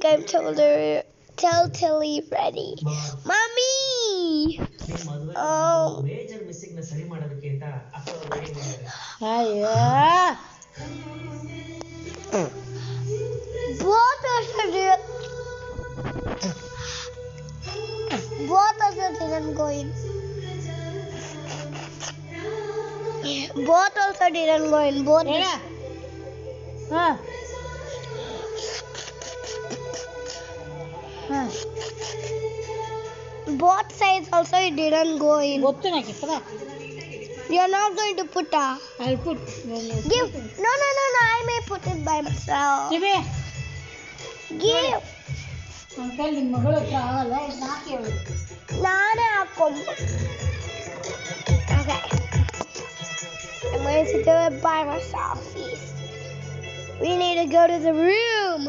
think I'm totally ready. Mommy! Oh. Both also didn't go in. Both also didn't go in. Both. Both sides also it didn't go in. You're not going to put a. I'll put. Give. No. I may put it by myself. Give. ನಾನೇ ಹಾಕೊಂಡ್ಬಿಟ್ಟು. Okay. I'm going to do it by myself. We need to go to the room.